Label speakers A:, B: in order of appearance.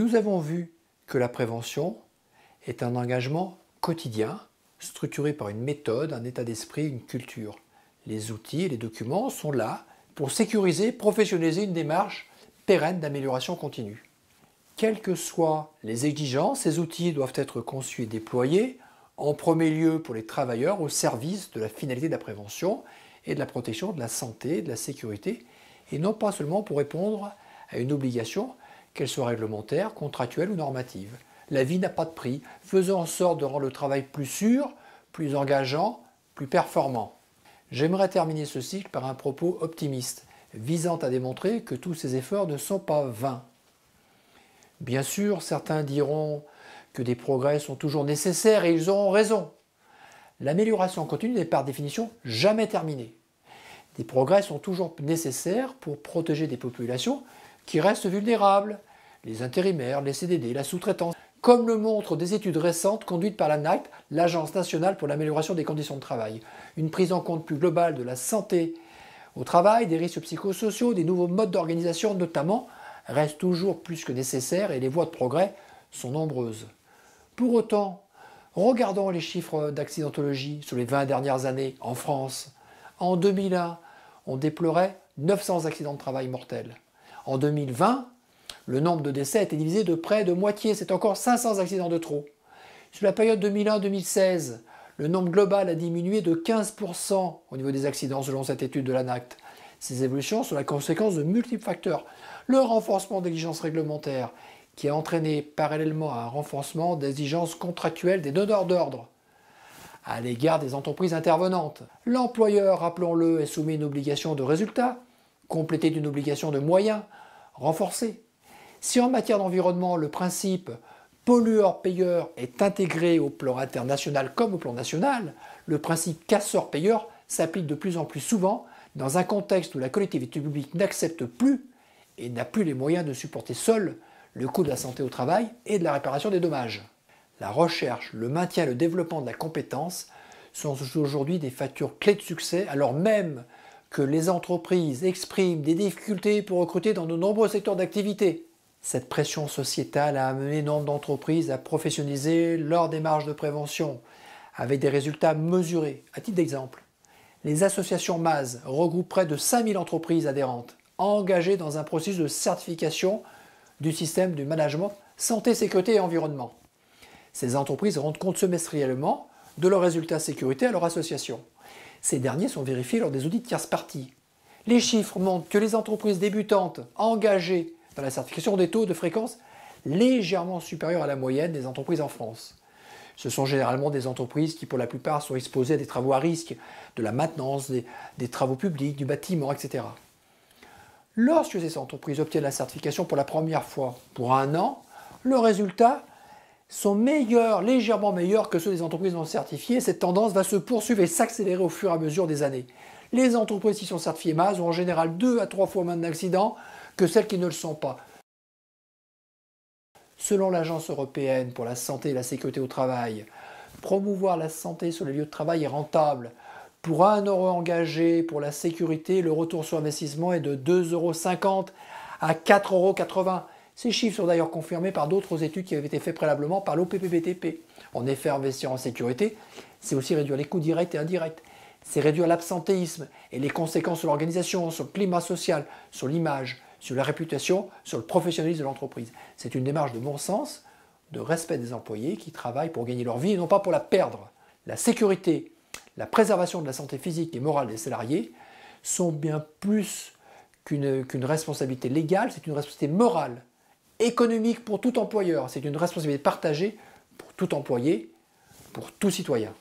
A: Nous avons vu que la prévention est un engagement quotidien, structuré par une méthode, un état d'esprit, une culture. Les outils et les documents sont là pour sécuriser, professionnaliser une démarche pérenne d'amélioration continue. Quelles que soient les exigences, ces outils doivent être conçus et déployés, en premier lieu pour les travailleurs, au service de la finalité de la prévention et de la protection de la santé, de la sécurité, et non pas seulement pour répondre à une obligation, qu'elle soit réglementaire, contractuelle ou normative. La vie n'a pas de prix. Faisons en sorte de rendre le travail plus sûr, plus engageant, plus performant. J'aimerais terminer ce cycle par un propos optimiste, visant à démontrer que tous ces efforts ne sont pas vains. Bien sûr, certains diront que des progrès sont toujours nécessaires et ils auront raison. L'amélioration continue n'est par définition jamais terminée. Des progrès sont toujours nécessaires pour protéger des populations qui restent vulnérables, les intérimaires, les CDD, la sous-traitance, comme le montrent des études récentes conduites par l'ANACT, l'Agence nationale pour l'amélioration des conditions de travail. Une prise en compte plus globale de la santé au travail, des risques psychosociaux, des nouveaux modes d'organisation notamment, reste toujours plus que nécessaire et les voies de progrès sont nombreuses. Pour autant, regardons les chiffres d'accidentologie sur les 20 dernières années en France. En 2001, on déplorait 900 accidents de travail mortels. En 2020, le nombre de décès a été divisé de près de moitié, c'est encore 500 accidents de trop. Sur la période 2001-2016, le nombre global a diminué de 15% au niveau des accidents selon cette étude de l'ANACT. Ces évolutions sont la conséquence de multiples facteurs. Le renforcement d'exigences réglementaires qui a entraîné parallèlement à un renforcement des exigences contractuelles des donneurs d'ordre à l'égard des entreprises intervenantes. L'employeur, rappelons-le, est soumis à une obligation de résultat, complétée d'une obligation de moyens, renforcée. Si en matière d'environnement, le principe pollueur-payeur est intégré au plan international comme au plan national, le principe casseur-payeur s'applique de plus en plus souvent dans un contexte où la collectivité publique n'accepte plus et n'a plus les moyens de supporter seule le coût de la santé au travail et de la réparation des dommages. La recherche, le maintien et le développement de la compétence sont aujourd'hui des facteurs clés de succès alors même que les entreprises expriment des difficultés pour recruter dans de nombreux secteurs d'activité. Cette pression sociétale a amené nombre d'entreprises à professionnaliser leur démarche de prévention avec des résultats mesurés. À titre d'exemple, les associations MAS regroupent près de 5000 entreprises adhérentes engagées dans un processus de certification du système du management santé, sécurité et environnement. Ces entreprises rendent compte semestriellement de leurs résultats sécurité à leur association. Ces derniers sont vérifiés lors des audits tierces parties. Les chiffres montrent que les entreprises débutantes engagées dans la certification ont des taux de fréquence légèrement supérieurs à la moyenne des entreprises en France. Ce sont généralement des entreprises qui, pour la plupart, sont exposées à des travaux à risque, de la maintenance, des travaux publics, du bâtiment, etc. Lorsque ces entreprises obtiennent la certification pour la première fois, pour un an, leurs résultats sont meilleurs, légèrement meilleurs que ceux des entreprises non certifiées. Cette tendance va se poursuivre et s'accélérer au fur et à mesure des années. Les entreprises qui sont certifiées MAS ont en général 2 à 3 fois moins d'accidents que celles qui ne le sont pas. Selon l'Agence européenne pour la santé et la sécurité au travail, promouvoir la santé sur les lieux de travail est rentable. Pour 1 euro engagé pour la sécurité, le retour sur investissement est de 2,50 € à 4,80 €. Ces chiffres sont d'ailleurs confirmés par d'autres études qui avaient été faites préalablement par l'OPPBTP. En effet, investir en sécurité, c'est aussi réduire les coûts directs et indirects. C'est réduire l'absentéisme et les conséquences sur l'organisation, sur le climat social, sur l'image, sur la réputation, sur le professionnalisme de l'entreprise. C'est une démarche de bon sens, de respect des employés qui travaillent pour gagner leur vie et non pas pour la perdre. La sécurité, la préservation de la santé physique et morale des salariés sont bien plus qu'une responsabilité légale, c'est une responsabilité morale, économique pour tout employeur, c'est une responsabilité partagée pour tout employé, pour tout citoyen.